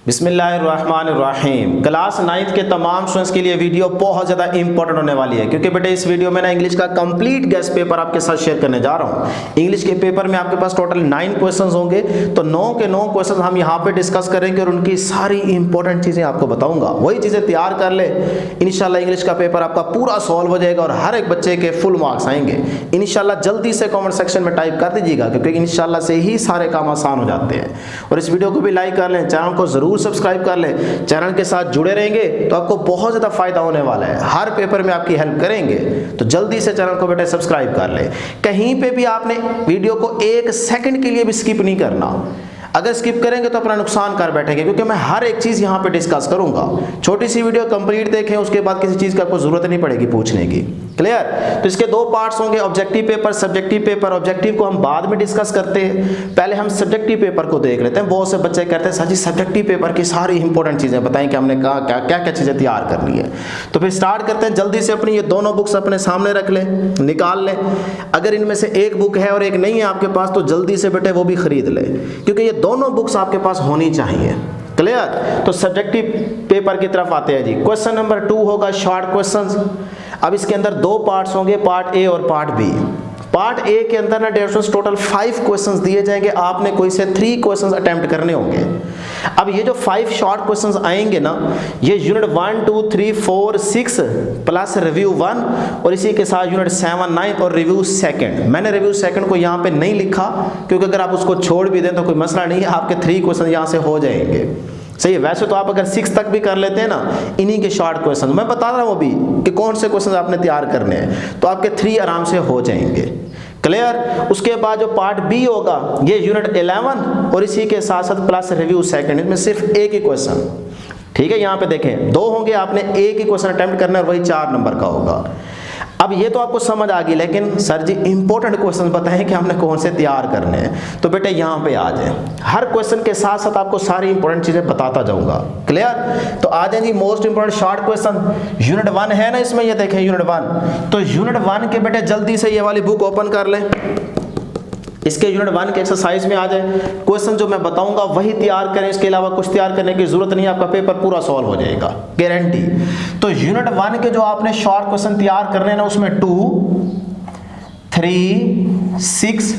बिस्मिल्लाहिर्रहमानिर्रहीम। Class 9th के तमाम स्टूडेंट्स के लिए वीडियो बहुत ज़्यादा इंपॉर्टेंट होने वाली है, क्योंकि बेटे इस वीडियो में ना इंग्लिश का कंप्लीट गेस्ट पेपर आपके साथ शेयर करने जा रहा हूँ। इंग्लिश के पेपर में आपके पास टोटल 9 क्वेश्चंस होंगे, तो 9 के 9 क्वेश्चंस हम यहाँ पे डिस्कस करेंगे और उनकी सारी इंपॉर्टेंट चीज़ें आपको बताऊँगा। वही चीज़ें तैयार कर ले, इंशाल्लाह इंग्लिश का पेपर आपका पूरा सॉल्व हो जाएगा और हर एक बच्चे के फुल मार्क्स आएंगे इंशाल्लाह। जल्दी से कॉमेंट सेक्शन में टाइप कर दीजिएगा, क्योंकि इंशाल्लाह से ही सारे काम आसान हो जाते हैं। और इस वीडियो को भी लाइक कर लें, चैनल को ज़रूर सब्सक्राइब कर लें। चैनल के साथ जुड़े रहेंगे तो आपको बहुत ज्यादा फायदा होने वाला है, हर पेपर में आपकी हेल्प करेंगे। तो जल्दी से चैनल को बेटे सब्सक्राइब कर ले। कहीं पे भी आपने वीडियो को 1 सेकंड के लिए भी स्किप नहीं करना। अगर स्किप करेंगे तो अपना नुकसान कर बैठेंगे, क्योंकि मैं हर एक चीज़ यहाँ पे डिस्कस करूँगा। छोटी सी वीडियो कंप्लीट देखें, उसके बाद किसी चीज़ का आपको ज़रूरत नहीं पड़ेगी पूछने की। क्लियर? तो इसके 2 पार्ट्स होंगे, objective paper, subjective paper. Objective को हम बाद में डिस्कस करते हैं, पहले हम सब्जेक्टिव पेपर को देख लेते हैं। बहुत से बच्चे कहते हैं सर जी सब्जेक्टिव पेपर की सारी इंपॉर्टेंट चीज़ें बताएं कि हमने कहा क्या क्या चीज़ें तैयार करनी है। तो फिर स्टार्ट करते हैं। जल्दी से अपनी ये दोनों बुक्स अपने सामने रख लें, निकाल लें। अगर इनमें से एक बुक है और एक नहीं है आपके पास, तो जल्दी से बेटे वो भी खरीद लें, क्योंकि ये दोनों बुक्स आपके पास होनी चाहिए। क्लियर? तो सब्जेक्टिव पेपर की तरफ आते हैं जी। क्वेश्चन नंबर 2 होगा शॉर्ट क्वेश्चंस। अब इसके अंदर 2 पार्ट्स होंगे, पार्ट ए और पार्ट बी। पार्ट ए के अंदर ना टोटल 5 क्वेश्चंस दिए जाएंगे, आपने कोई से 3 क्वेश्चंस अटेम्प्ट करने होंगे। अब ये जो 5 शॉर्ट क्वेश्चंस आएंगे ना, ये यूनिट 1 2 3 4 6 प्लस रिव्यू 1 और इसी के साथ यूनिट 7 9 और रिव्यू 2। मैंने रिव्यू 2 को यहाँ पे नहीं लिखा, क्योंकि अगर आप उसको छोड़ भी दें तो कोई मसला नहीं है, आपके 3 क्वेश्चन यहाँ से हो जाएंगे। सही है? वैसे तो आप अगर 6 तक भी कर लेते हैं ना, इन्हीं के शॉर्ट क्वेश्चन मैं बता रहा हूँ अभी कि कौन से क्वेश्चन आपने तैयार करने हैं, तो आपके 3 आराम से हो जाएंगे। क्लियर? उसके बाद जो पार्ट बी होगा, ये यूनिट 11 और इसी के साथ साथ प्लस रिव्यू 2। इसमें सिर्फ एक ही क्वेश्चन, ठीक है? यहाँ पे देखें 2 होंगे, आपने एक ही क्वेश्चन अटेम्प्ट करना है, वही 4 नंबर का होगा। अब ये तो आपको समझ आ गई, लेकिन सर जी इंपॉर्टेंट क्वेश्चन बताएं कि हमने कौन से तैयार करने हैं। तो बेटे यहाँ पे आ जाए, हर क्वेश्चन के साथ साथ आपको सारी इंपॉर्टेंट चीजें बताता जाऊंगा। क्लियर? तो आ जाए जी most important short question. Unit 1 है ना इसमें, ये देखें यूनिट 1। तो यूनिट 1 के बेटे जल्दी से ये वाली बुक ओपन कर ले। इसके यूनिट 1 के एक्सरसाइज में आ जाए, क्वेश्चन जो मैं बताऊंगा वही तैयार करें, इसके अलावा कुछ तैयार करने की जरूरत नहीं है, आपका पेपर पूरा सॉल्व हो जाएगा, गारंटी। तो यूनिट 1 के जो आपने शॉर्ट क्वेश्चन तैयार करने हैं ना, उसमें 2 3 6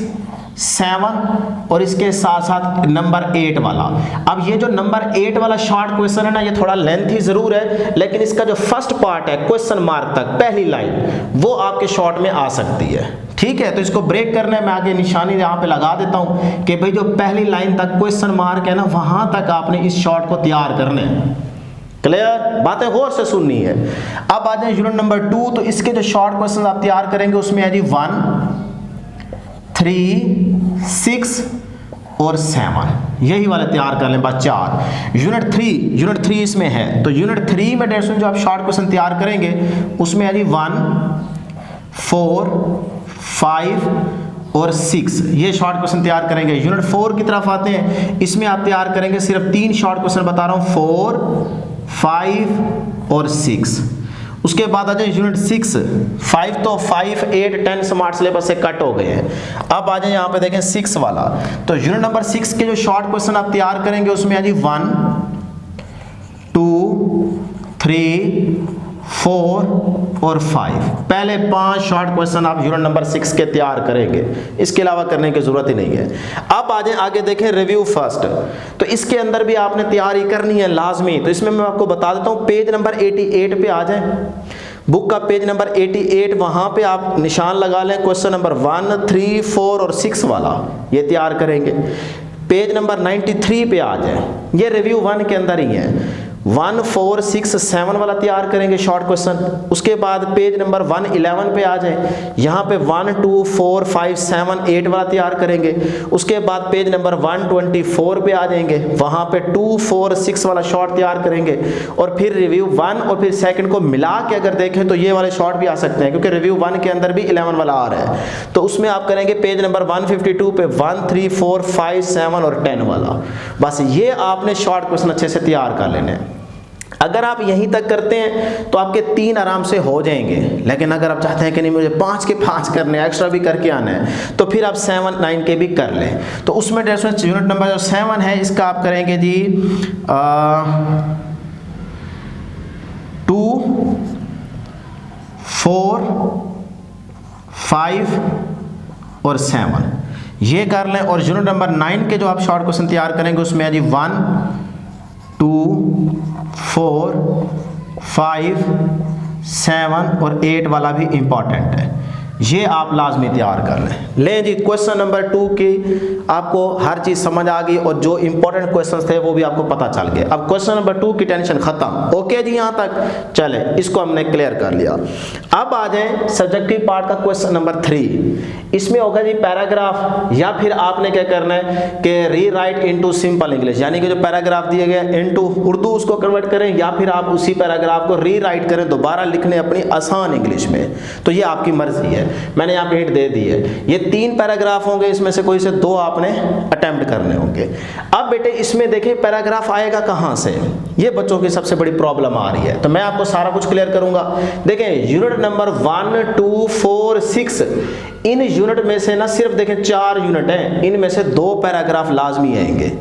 7 और इसके साथ साथ नंबर 8 वाला। अब ये जो नंबर 8 वाला शॉर्ट क्वेश्चन है ना, ये थोड़ा लेंथी जरूर है, लेकिन इसका जो फर्स्ट पार्ट है क्वेश्चन मार्क तक, पहली लाइन, वो आपके शॉर्ट में आ सकती है। ठीक है? तो इसको ब्रेक करने में आगे निशानी यहाँ पे लगा देता हूं कि भाई जो पहली लाइन तक क्वेश्चन मार्क है ना, वहां तक आपने इस शॉर्ट को तैयार करने हैं। क्लियर? बातें गौर से सुननी है। अब आ जाए यूनिट नंबर 2। तो इसके जो शॉर्ट क्वेश्चन आप तैयार करेंगे, उसमें है जी 1 3 6 और 7, यही वाले तैयार कर लें, बस 4। यूनिट 3 इसमें है, तो यूनिट 3 में जो आप शॉर्ट क्वेश्चन तैयार करेंगे, उसमें है जी 1 4 5 और 6, ये शॉर्ट क्वेश्चन तैयार करेंगे। यूनिट 4 की तरफ आते हैं, इसमें आप तैयार करेंगे सिर्फ 3 शॉर्ट क्वेश्चन बता रहा हूं, 4 5 और 6। उसके बाद आ जाए यूनिट 6। 5 तो 5 8 10 स्मार्ट सिलेबस से कट हो गए हैं। अब आ जाए यहाँ पे देखें 6 वाला। तो यूनिट नंबर 6 के जो शॉर्ट क्वेश्चन आप तैयार करेंगे, उसमें आ जी 1 2 3 4 और 5। पहले 5 शॉर्ट क्वेश्चन आप यूनिट नंबर 6 के तैयार करेंगे, इसके अलावा करने की जरूरत ही नहीं है। अब आ जाए आगे देखें रिव्यू फर्स्ट। तो इसके अंदर भी आपने तैयारी करनी है लाजमी। तो इसमें मैं आपको बता देता हूं, पेज नंबर 88 पे आ जाए, बुक का पेज नंबर 88, वहां पे आप निशान लगा लें, क्वेश्चन नंबर 1 3 4 और 6 वाला ये तैयार करेंगे। पेज नंबर 93 पे आ जाए, ये रिव्यू 1 के अंदर ही है। 1 4 6 7 वाला तैयार करेंगे शॉर्ट क्वेश्चन। उसके बाद पेज नंबर 111 पे आ जाए, यहाँ पे 1 2 4 5 7 8 वाला तैयार करेंगे। उसके बाद पेज नंबर 124 पे आ जाएंगे, वहाँ पे 2 4 6 वाला शॉर्ट तैयार करेंगे। और फिर रिव्यू 1 और फिर 2 को मिला के अगर देखें तो ये वाले शॉर्ट भी आ सकते हैं, क्योंकि रिव्यू 1 के अंदर भी 11 वाला आ रहा है। तो उसमें आप करेंगे पेज नंबर 152 पे 1 3 4 5 7 और 10 वाला। बस ये आपने शॉर्ट क्वेश्चन अच्छे से तैयार कर लेने हैं। अगर आप यहीं तक करते हैं तो आपके 3 आराम से हो जाएंगे, लेकिन अगर आप चाहते हैं कि नहीं मुझे 5 के 5 करने हैं, एक्स्ट्रा भी करके आना है, तो फिर आप 7, 9 के भी कर लें। तो उसमें यूनिट नंबर जो 7 है इसका आप करेंगे जी 2, 4, 5 और 7 ये कर लें। और यूनिट नंबर 9 के जो आप शॉर्ट क्वेश्चन तैयार करेंगे उसमें है जी 1, 2, 4, 5, 7 और 8 वाला भी इंपॉर्टेंट है, ये आप लाजमी तैयार कर लें। लें जी क्वेश्चन नंबर 2 की आपको हर चीज़ समझ आ गई और जो इंपॉर्टेंट क्वेश्चंस थे वो भी आपको पता चल गए। अब क्वेश्चन नंबर 2 की टेंशन खत्म। ओके जी, यहाँ तक चले, इसको हमने क्लियर कर लिया। अब आ जाए सब्जेक्टिव पार्ट का क्वेश्चन नंबर 3। इसमें होगा जी पैराग्राफ, या फिर आपने क्या करना है कि री राइट इनटू सिंपल इंग्लिश, यानी कि जो पैराग्राफ दिए गए इनटू उर्दू उसको कन्वर्ट करें, या फिर आप उसी पैराग्राफ को री राइट करें, दोबारा लिखने अपनी आसान इंग्लिश में। तो ये आपकी मर्जी है, मैंने यहाँ पे हिंट दे दी है। ये 3 पैराग्राफ होंगे, इसमें से कोई से 2 आपने अटेम्प्ट करने होंगे। अब बेटे इसमें देखिए पैराग्राफ आएगा कहाँ से, ये बच्चों की सबसे बड़ी प्रॉब्लम आ रही है। तो मैं आपको सारा कुछ क्लियर करूंगा। देखें यूनिट नंबर 1, 2, 4, 6 इन यूनिट में से ना सिर्फ देखें 4 यूनिट हैं, इनमें से 2 पैराग्राफ लाजमी आएंगे,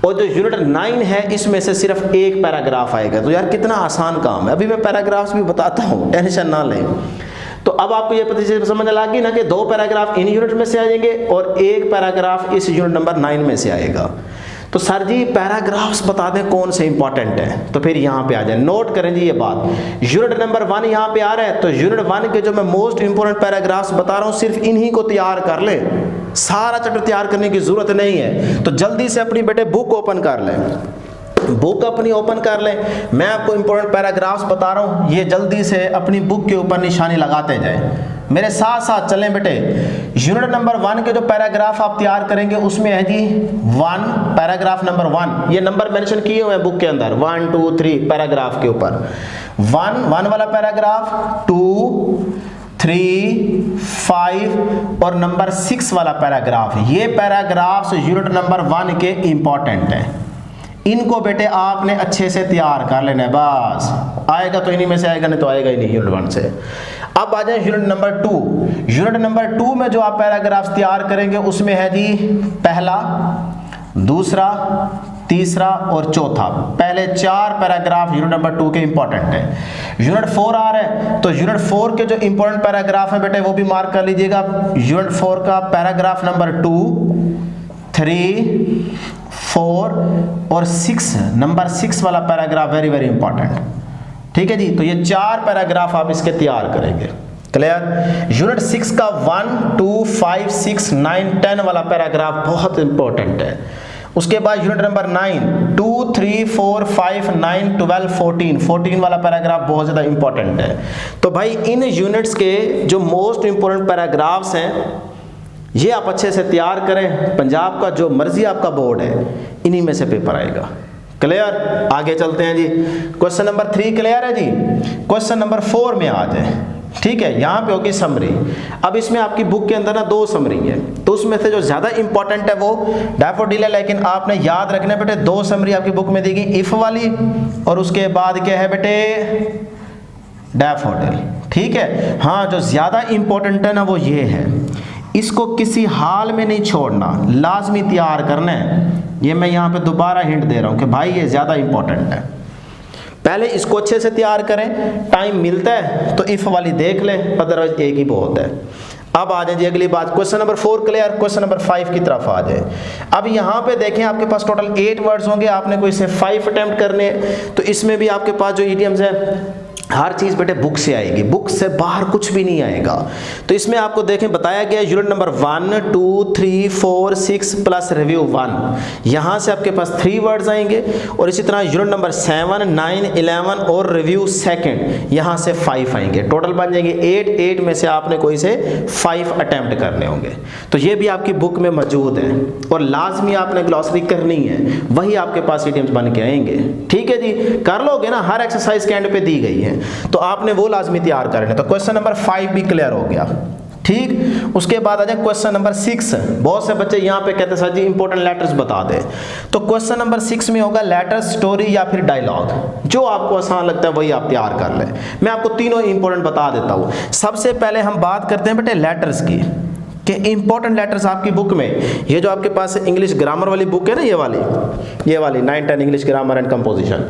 और जो यूनिट 9 है इसमें से सिर्फ 1 पैराग्राफ आएगा। तो यार कितना आसान काम है, अभी मैं पैराग्राफ्स भी बताता हूँ, टेंशन ना लें। तो अब आपको ये पता समझ लगी ना कि 2 पैराग्राफ इन यूनिट में से आ जाएंगे और 1 पैराग्राफ इस यूनिट नंबर 9 में से आएगा। तो सर जी पैराग्राफ्स बता दें कौन से इंपॉर्टेंट है, तो फिर यहाँ पे आ जाए, नोट करें जी ये बात। यूनिट नंबर 1 यहाँ पे आ रहा है, तो यूनिट 1 के जो मैं मोस्ट इंपोर्टेंट पैराग्राफ्स बता रहा हूँ सिर्फ इन्हीं को तैयार कर ले, सारा चैप्टर तैयार करने की जरूरत नहीं है। तो जल्दी से अपनी बेटे बुक ओपन कर लें, बुक अपनी ओपन कर लें। मैं आपको इंपॉर्टेंट पैराग्राफ्स बता रहा हूँ, ये जल्दी से अपनी बुक के ऊपर निशानी लगाते जाएं, मेरे साथ साथ चलें बेटे। यूनिट नंबर 1 के जो पैराग्राफ आप तैयार करेंगे उसमें है जी 1, पैराग्राफ नंबर 1, ये नंबर मेंशन किए हुए हैं बुक के अंदर, 1, 2, 3 पैराग्राफ के ऊपर 1 वाला पैराग्राफ, 2, 3, 5 और नंबर 6 वाला पैराग्राफ। ये पैराग्राफ्स यूनिट नंबर 1 के इंपॉर्टेंट हैं, इनको बेटे आपने अच्छे से तैयार कर लेना है, बस आएगा तो इन्हीं में से आएगा, नहीं तो आएगा ही नहीं यूनिट 1 से। अब आ जाए यूनिट नंबर 2। यूनिट नंबर 2 में जो आप पैराग्राफ्स तैयार करेंगे उसमें है जी पहला, दूसरा, तीसरा और चौथा। पहले 4 पैराग्राफ यूनिट नंबर 2 के इंपॉर्टेंट है। यूनिट 4 आ रहा है, तो यूनिट 4 के जो इंपॉर्टेंट पैराग्राफ है बेटे वो भी मार्क कर लीजिएगा। यूनिट 4 का पैराग्राफ नंबर 2, 3, 4 और 6, नंबर 6 वाला पैराग्राफ वेरी वेरी इंपॉर्टेंट, ठीक है जी। तो ये 4 पैराग्राफ आप इसके तैयार करेंगे, क्लियर। यूनिट 6 का 1, 2, 5, 6, 9, 10 वाला पैराग्राफ बहुत इंपॉर्टेंट है। उसके बाद यूनिट नंबर 9, 2, 3, 4, 5, 9, 12, 14 वाला पैराग्राफ बहुत ज़्यादा इंपॉर्टेंट है। तो भाई इन यूनिट्स के जो मोस्ट इंपॉर्टेंट पैराग्राफ्स हैं ये आप अच्छे से तैयार करें, पंजाब का जो मर्जी आपका बोर्ड है इन्हीं में से पेपर आएगा, क्लियर। आगे चलते हैं जी, क्वेश्चन नंबर 3 क्लियर है जी। क्वेश्चन नंबर 4 में आ जाए, ठीक है। यहाँ पे होगी समरी। अब इसमें आपकी बुक के अंदर ना 2 समरी है, तो उसमें से जो ज़्यादा इंपॉर्टेंट है वो डैफोडिल है, लेकिन आपने याद रखना बेटे 2 समरी आपकी बुक में दी गई, इफ वाली और उसके बाद क्या है बेटे डैफोडिल, ठीक है। हाँ जो ज़्यादा इंपॉर्टेंट है ना वो ये है, इसको किसी हाल में नहीं छोड़ना, लाजमी तैयार करना है। ये मैं यहाँ पे दोबारा हिंट दे रहा हूँ कि भाई ये ज़्यादा इंपॉर्टेंट है, पहले इसको अच्छे से तैयार करें, टाइम मिलता है तो इफ वाली देख लें, अदरवाइज एक ही बहुत है। अब आ जाए जी अगली बात, question number 4 clear. Question number 5 की तरफ आ जाए। अब यहाँ पे देखें आपके पास टोटल 8 वर्ड्स होंगे, आपने कोई से 5 अटेम्प्ट करने, तो इसमें भी आपके पास जो इडियम्स है हर चीज़ बेटे बुक से आएगी, बुक से बाहर कुछ भी नहीं आएगा। तो इसमें आपको देखें बताया गया यूनिट नंबर 1, 2, 3, 4, 6 प्लस रिव्यू 1, यहाँ से आपके पास 3 वर्ड्स आएंगे, और इसी तरह यूनिट नंबर 7, 9, 11 और रिव्यू 2 यहाँ से 5 आएंगे, टोटल बन जाएंगे 8 में से आपने कोई से 5 अटेम्प्ट करने होंगे। तो ये भी आपकी बुक में मौजूद है और लाजमी आपने ग्लॉसरी करनी है, वही आपके पास इडियम्स बन के आएंगे, ठीक है जी। कर लोगे ना, हर एक्सरसाइज के एंड पे दी गई है, तो आपने वो लाजमी तैयार करने। तो क्वेश्चन नंबर 5 भी क्लियर हो गया। ठीक। उसके बाद आ जाए क्वेश्चन नंबर 6। बहुत से बच्चे यहाँ पे कहते सर जी इंपॉर्टेंट लेटर्स बता दे, तो क्वेश्चन नंबर 6 में होगा लेटर, स्टोरी या फिर डायलॉग। जो आपको आसान लगता है वही आप तैयार कर लें। मैं आपको तीनों इंपॉर्टेंट बता देता हूँ। सबसे पहले हम बात करते हैं बेटे लेटर्स की, कि इंपॉर्टेंट लेटर्स आपकी बुक में, ये जो आपके पास इंग्लिश ग्रामर वाली बुक है ना, ये वाली 9-10 इंग्लिश ग्रामर एंड कंपोजिशन,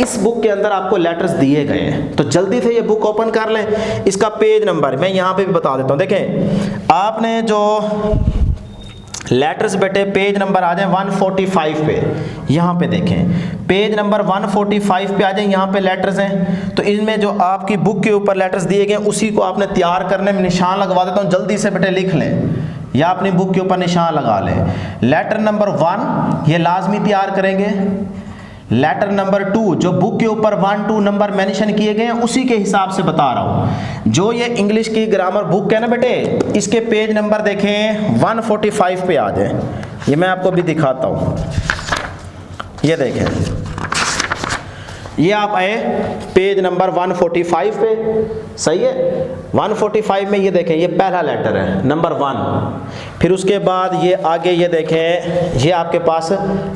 इस बुक के अंदर आपको लेटर्स दिए गए हैं। तो जल्दी से ये बुक ओपन कर लें। इसका पेज नंबर मैं यहाँ पे भी बता देता हूँ। देखें आपने जो लेटर्स बेटे पेज नंबर आ जाए 145 पे, यहाँ पे देखें पेज नंबर 145 पे आ जाए, यहाँ पे लेटर्स हैं। तो इनमें जो आपकी बुक के ऊपर लेटर्स दिए गए उसी को आपने तैयार करने में निशान लगवा देता हूँ, जल्दी से बेटे लिख लें या अपनी बुक के ऊपर निशान लगा लें। लेटर नंबर 1 ये लाजमी तैयार करेंगे। लेटर नंबर 2 जो बुक के ऊपर 1-2 नंबर मेंशन किए गए हैं उसी के हिसाब से बता रहा हूं। जो ये इंग्लिश की ग्रामर बुक है ना बेटे, इसके पेज नंबर देखें 145 पे आ जाए। ये मैं आपको भी दिखाता हूं, ये देखें, ये आप आए पेज नंबर 145 पे, सही है। 145 में ये देखें, ये पहला लेटर है नंबर 1। फिर उसके बाद ये आगे ये देखें, ये आपके पास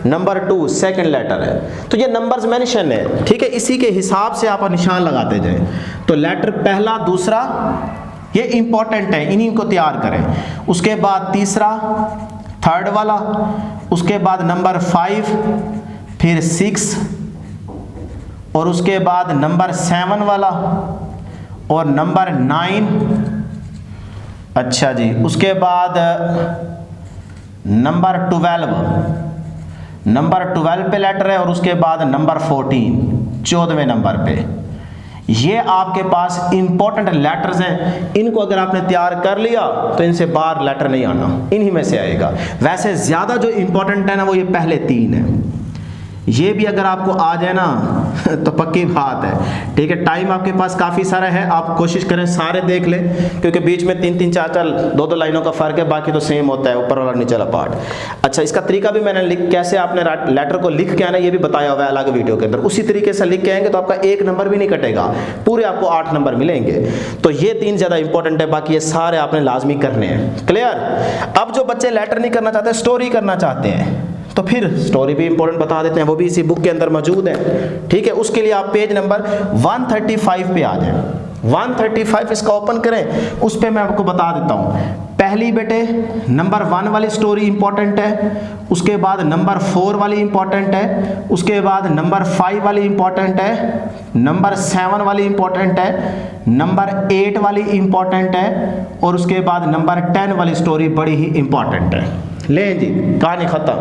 नंबर 2 सेकंड लेटर है। तो ये नंबर्स मेंशन है, ठीक है, इसी के हिसाब से आप निशान लगाते जाएं। तो लेटर पहला, दूसरा ये इंपॉर्टेंट है, इन्हीं को तैयार करें। उसके बाद तीसरा, थर्ड वाला, उसके बाद नंबर 5, फिर 6, और उसके बाद नंबर 7 वाला और नंबर 9। अच्छा जी, उसके बाद नंबर 12 पे लेटर है, और उसके बाद नंबर 14वें नंबर पे। ये आपके पास इंपॉर्टेंट लेटर्स हैं। इनको अगर आपने तैयार कर लिया तो इनसे बाहर लेटर नहीं आना, इन्हीं में से आएगा। वैसे ज्यादा जो इंपॉर्टेंट है ना वो ये पहले 3 है। ये भी अगर आपको आ जाए ना तो पक्की बात है, ठीक है। टाइम आपके पास काफ़ी सारा है, आप कोशिश करें सारे देख लें, क्योंकि बीच में 3-3, 4-4, 2-2 लाइनों का फ़र्क है, बाकी तो सेम होता है, ऊपर वाला नीचे वाला पार्ट। अच्छा, इसका तरीका भी मैंने कैसे आपने लेटर को लिख के आना ये भी बताया हुआ है अलग वीडियो के अंदर। उसी तरीके से लिख के आएंगे तो आपका 1 नंबर भी नहीं कटेगा, पूरे आपको 8 नंबर मिलेंगे। तो ये 3 ज़्यादा इंपॉर्टेंट है, बाकी ये सारे आपने लाजमी करने हैं। क्लियर। अब जो बच्चे लेटर नहीं करना चाहते, स्टोरी करना चाहते हैं, तो फिर स्टोरी भी इंपॉर्टेंट बता देते हैं, वो भी इसी बुक के अंदर मौजूद है, ठीक है। उसके लिए आप पेज नंबर 135 पे आ जाएं। 135 इसका ओपन करें, उस पे मैं आपको बता देता हूँ। पहली बेटे नंबर 1 वाली स्टोरी इंपॉर्टेंट है, उसके बाद नंबर 4 वाली इंपॉर्टेंट है, उसके बाद नंबर 5 वाली इंपॉर्टेंट है, नंबर 7 वाली इंपॉर्टेंट है, नंबर 8 वाली इंपॉर्टेंट है, और उसके बाद नंबर 10 वाली स्टोरी बड़ी ही इंपॉर्टेंट है। लें जी, कहानी खत्म।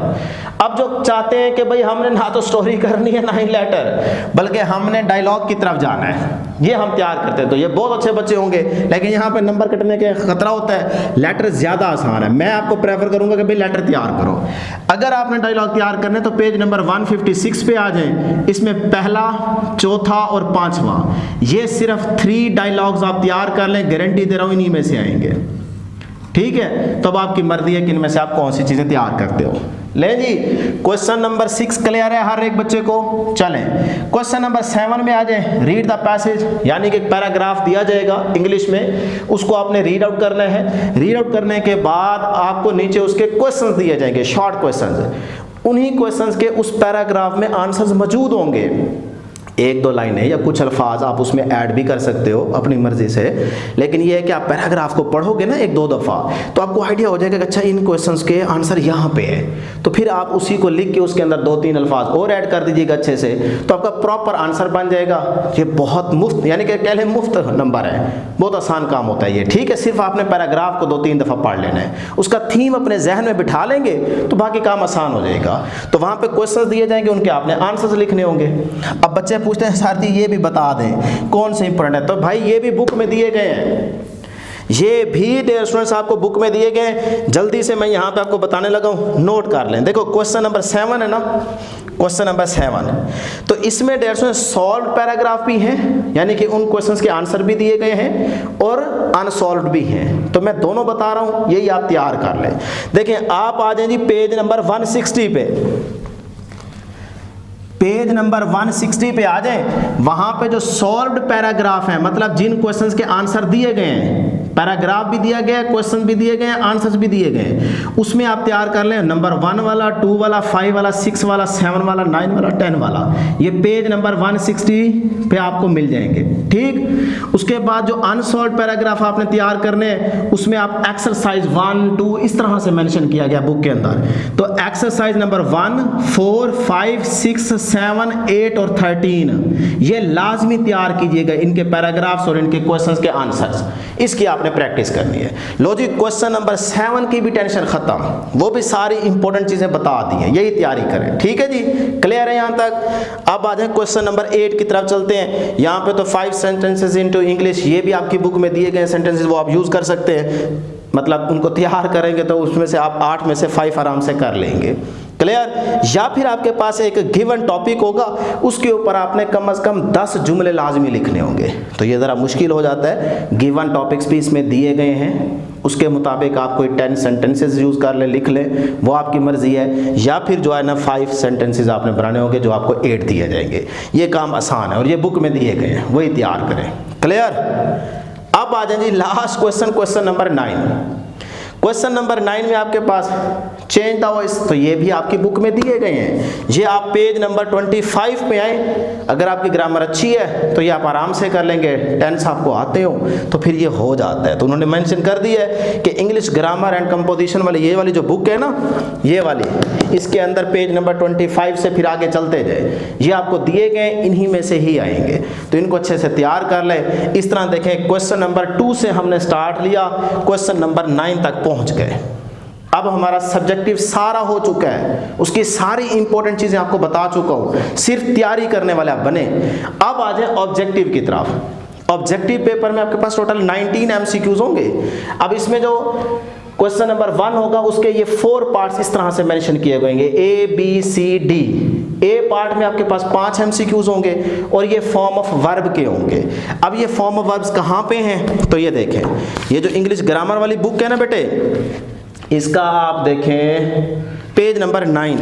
अब जो चाहते हैं कि भाई हमने ना तो स्टोरी करनी है ना ही लेटर, बल्कि हमने डायलॉग की तरफ जाना है, ये हम तैयार करते हैं, तो ये बहुत अच्छे बच्चे होंगे। लेकिन यहाँ पे नंबर कटने के खतरा होता है, लेटर ज़्यादा आसान है। मैं आपको प्रेफर करूँगा कि भाई लेटर तैयार करो। अगर आपने डायलॉग तैयार करने तो पेज नंबर 156 पे आ जाएं। इसमें पहला, चौथा और 5वां, ये सिर्फ 3 डायलॉग्स आप तैयार कर लें, गारंटी दे रहा हूँ इन्हीं में से आएंगे, ठीक है। तब आपकी मर्जी है कि इनमें से आप कौन सी चीजें तैयार करते हो। ले जी, क्वेश्चन नंबर 6 क्लियर है हर एक बच्चे को। चलें क्वेश्चन नंबर 7 में आ जाए। रीड द पैसेज, यानी कि एक पैराग्राफ दिया जाएगा इंग्लिश में, उसको आपने रीड आउट करना है। रीड आउट करने के बाद आपको नीचे उसके क्वेश्चंस दिए जाएंगे, शॉर्ट क्वेश्चंस। उन्हीं क्वेश्चंस के उस पैराग्राफ में आंसर्स मौजूद होंगे। 1-2 लाइनें या कुछ अल्फाज आप उसमें ऐड भी कर सकते हो अपनी मर्जी से, लेकिन ये है कि आप पैराग्राफ को पढ़ोगे ना 1-2 दफ़ा तो आपको आइडिया हो जाएगा कि अच्छा इन क्वेश्चंस के आंसर यहाँ पे है, तो फिर आप उसी को लिख के उसके अंदर 2-3 अल्फाज और ऐड कर दीजिएगा अच्छे से, तो आपका प्रॉपर आंसर बन जाएगा। ये बहुत मुफ्त, यानी कि कह लें मुफ्त नंबर है, बहुत आसान काम होता है ये, ठीक है। सिर्फ आपने पैराग्राफ को 2-3 दफ़ा पढ़ लेना है, उसका थीम अपने जहन में बिठा लेंगे तो बाकी काम आसान हो जाएगा। तो वहाँ पे क्वेश्चंस दिए जाएंगे, उनके आपने आंसर्स लिखने होंगे। अब बच्चे पूछते हैं सर जी ये भी बता दें कौन से इंपॉर्टेंट है, तो भाई ये भी बुक में दिए गए हैं, ये भी डियर स्टूडेंट्स आपको बुक में दिए गए। जल्दी से मैं यहाँ पे आपको बताने लगा हूँ, नोट कर लें। देखो क्वेश्चन नंबर 7 है ना, क्वेश्चन नंबर 7, तो इसमें डियर स्टूडेंट्स सॉल्व पैराग्राफ भी हैं, यानी कि उन क्वेश्चंस के आंसर भी दिए गए हैं और अनसॉल्व्ड भी हैं, तो मैं दोनों बता रहा हूँ, यही आप तैयार कर लें। देखिए आप आ जाए जी पेज नंबर 160 पे, पेज नंबर 160 पे आ जाएं। वहां पे जो सॉल्व्ड पैराग्राफ है, मतलब जिन क्वेश्चंस के आंसर दिए गए हैं पैराग्राफ भी दिया गया है, क्वेश्चन भी दिए गए हैं, आंसर्स भी दिए गए हैं, उसमें आप तैयार कर लें नंबर 1 वाला, 2 वाला, 5 वाला, 6 वाला, 7 वाला, 9 वाला, 10 वाला, ये पेज नंबर 160 पे आपको मिल जाएंगे। ठीक, उसके बाद जो अनसॉल्व पैराग्राफ आपने तैयार करने उसमें आप एक्सरसाइज 1, 2 इस तरह से मेंशन किया गया बुक के अंदर। तो एक्सरसाइज नंबर 1, 4, 5, 6, 7, 8 और 13 ये लाजमी तैयार कीजिएगा, इनके पैराग्राफ्स और इनके क्वेश्चंस के आंसर्स, इसकी आपने प्रैक्टिस करनी है। लो जी, क्वेश्चन नंबर 7 की भी टेंशन खत्म, वो भी सारी इंपॉर्टेंट चीजें बता दी हैं, यही तैयारी करें। ठीक है जी, क्लियर है यहां तक। अब आ जाए क्वेश्चन नंबर 8 की तरफ चलते हैं। यहां पे तो 5 सेंटेंसेस इनटू इंग्लिश, ये भी आपकी बुक में दिए गए सेंटेंसेस, वो आप यूज कर सकते हैं, मतलब उनको तैयार करेंगे तो उसमें से आप 8 में से 5 आराम से कर लेंगे। क्लियर। या फिर आपके पास एक गिवन टॉपिक होगा, उसके ऊपर आपने कम से कम 10 जुमले लाजमी लिखने होंगे, तो ये ज़रा मुश्किल हो जाता है। गिवन टॉपिक्स भी इसमें दिए गए हैं, उसके मुताबिक आप कोई 10 सेंटेंसेस यूज़ कर लें, लिख लें, वो आपकी मर्जी है। या फिर जो है ना 5 सेंटेंसेस आपने बनाने होंगे, जो आपको 8 दिए जाएंगे। ये काम आसान है और ये बुक में दिए गए हैं, वही तैयार करें। क्लियर। अब आ जाए जी last question, question number 9। Question number 9 में आपके पास चेंज द वॉइस, तो ये भी आपकी बुक में दिए गए हैं। ये आप पेज नंबर 25 पे आए, अगर आपकी ग्रामर अच्छी है तो ये आप आराम से कर लेंगे, टेंस आपको आते हो तो फिर ये हो जाता है। तो उन्होंने मेंशन कर दिया है कि इंग्लिश ग्रामर एंड कंपोजिशन वाली ये वाली जो बुक है ना, ये वाली, इसके अंदर पेज नंबर 25 से फिर आगे चलते जाए, ये आपको दिए गए इन्हीं में से ही आएंगे, तो इनको अच्छे से तैयार कर लें। इस तरह देखें, क्वेश्चन नंबर 2 से हमने स्टार्ट लिया, क्वेश्चन नंबर 9 तक पहुंच गए। अब हमारा सब्जेक्टिव सारा हो चुका है, उसकी सारी इंपॉर्टेंट चीजें आपको बता चुका हूं, सिर्फ तैयारी करने वाले आप बने। अब आ जाए ऑब्जेक्टिव की तरफ। ऑब्जेक्टिव पेपर में आपके पास टोटल 19 MCQs होंगे। अब इसमें जो क्वेश्चन नंबर 1 होगा, उसके ये 4 पार्ट्स इस तरह से मेंशन किए गए हैं, A, B, C, D। A part में आपके पास 5 MCQs होंगे और ये फॉर्म ऑफ वर्ब के होंगे। अब ये फॉर्म ऑफ वर्ब्स कहाँ पे हैं, तो ये देखें, ये जो इंग्लिश ग्रामर वाली बुक है ना बेटे, इसका आप देखें पेज नंबर 9,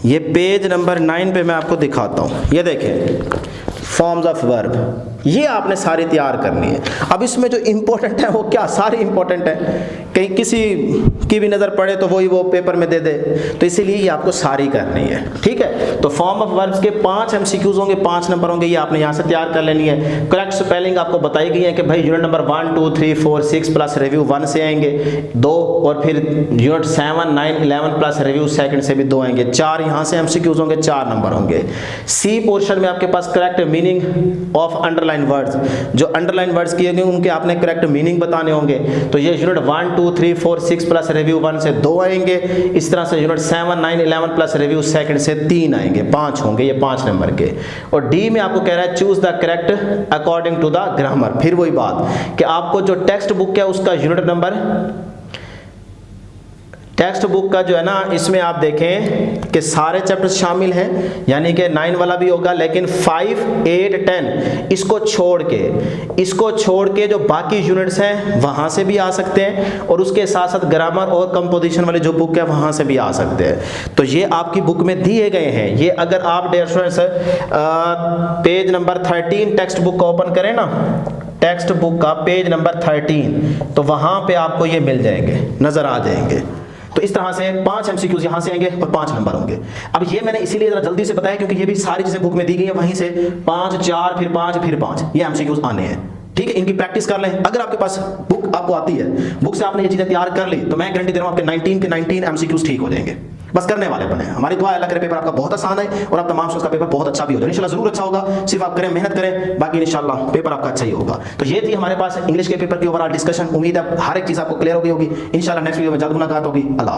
ये पेज नंबर 9 पे मैं आपको दिखाता हूँ। ये देखें फॉर्म्स ऑफ वर्ब, ये आपने सारी तैयार करनी है। अब इसमें जो इंपॉर्टेंट है वो क्या, सारी इंपॉर्टेंट है, कहीं किसी की भी नज़र पड़े तो वही वो पेपर में दे दे, तो इसीलिए ये आपको सारी करनी है। ठीक है, तो फॉर्म ऑफ वर्ब्स के 5 MCQs होंगे, 5 नंबर होंगे, ये आपने यहाँ से तैयार कर लेनी है। करेक्ट स्पेलिंग आपको बताई गई है कि भाई यूनिट नंबर 1, 2, 3, 4, 6 प्लस रिव्यू 1 से आएंगे 2, और फिर यूनिट 7, 9, 11 प्लस रिव्यू सेकंड से भी 2 आएंगे, 4 यहाँ से MCQs होंगे, 4 नंबर होंगे। सी पोर्शन में आपके पास correct meaning of underline words, जो अंडरलाइन वर्ड्स किए गए उनके आपने करेक्ट मीनिंग बताने होंगे, तो ये यूनिट 1, 2, 3, 4, 6 प्लस रिव्यू 1 से 2 आएंगे। इस तरह से यूनिट 7, 9, 11 प्लस रिव्यू सेकंड से 3 आएंगे, 5 होंगे, ये 5 नंबर के। और डी में आपको कह रहा है choose the correct according to the grammar. फिर वही बात कि आपको जो टेक्स्ट बुक है उसका यूनिट नंबर, टेक्स्ट बुक का जो है ना, इसमें आप देखें कि सारे चैप्टर्स शामिल हैं, यानी कि 9 वाला भी होगा, लेकिन 5, 8, 10 इसको छोड़ के जो बाकी यूनिट्स हैं वहाँ से भी आ सकते हैं, और उसके साथ साथ ग्रामर और कंपोजिशन वाली जो बुक है वहाँ से भी आ सकते हैं। तो ये आपकी बुक में दिए गए हैं। ये अगर आप dear students page number 13 textbook को ओपन करें ना, टेक्स्ट बुक का पेज नंबर 13, तो वहाँ पे आपको ये मिल जाएंगे, नज़र आ जाएंगे। तो इस तरह से 5 MCQs यहाँ से आएंगे और 5 नंबर होंगे। अब ये मैंने इसीलिए जरा जल्दी से बताया क्योंकि ये भी सारी चीजें बुक में दी गई है, वहीं से 5, 4 फिर 5 फिर 5 ये MCQs आने हैं। ठीक है, इनकी प्रैक्टिस कर लें। अगर आपके पास बुक आपको आती है, बुक से आपने ये चीजें तैयार कर ली, तो मैं गारंटी दे रहा हूँ आपके 19 के 19 MCQs ठीक हो जाएंगे। बस करने वाले बने। हमारी दुआ है अल्लाह करे पेपर आपका बहुत आसान है और आप तमाम स्टूडेंट्स का पेपर बहुत अच्छा भी हो जाए। इंशाल्लाह जरूर अच्छा होगा, सिर्फ आप करें, मेहनत करें, बाकी इंशाल्लाह पेपर आपका अच्छा ही होगा। तो ये थी हमारे पास इंग्लिश के पेपर की ओवरऑल डिस्कशन। उम्मीद है हर एक चीज आपको क्लियर हो गई होगी। इंशाल्लाह नेक्स्ट वीडियो में जल्द मुलाकात होगी। अल्लाह।